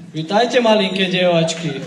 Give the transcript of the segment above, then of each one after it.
Vítajte, malinké dievačky.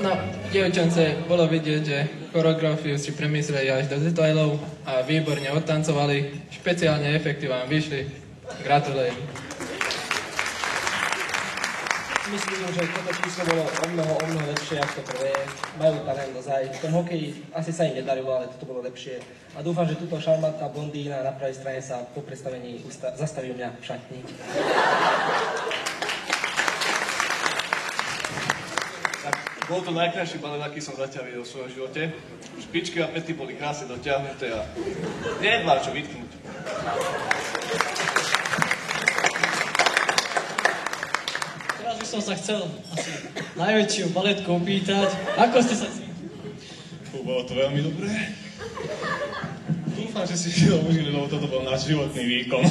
No, dievčance, bolo vidieť, že choreografiu si premysleli až do detailov a výborne odtancovali. Špeciálne efekty vám vyšli. Gratulujem. Myslím, že toto číslo bolo o mnoho lepšie ako to prvé. Majú talent dozaj. V tom hokeji asi sa im nedarilo, ale toto bolo lepšie. A dúfam, že túto šarmantná blondína na pravej strane sa po predstavení zastaví u mňa v šatni. Bol to najkrajší balet, aký som zatiaľ videl v svojom živote. Špičky a pety boli krásne dotiahnuté a nedbá čo vytknúť. Teraz by som sa chcel asi najväčšiu baletku opýtať. Ako ste sa cítili? Bolo to veľmi dobré. Dúfam, že si to užili, lebo toto bol náš životný výkon.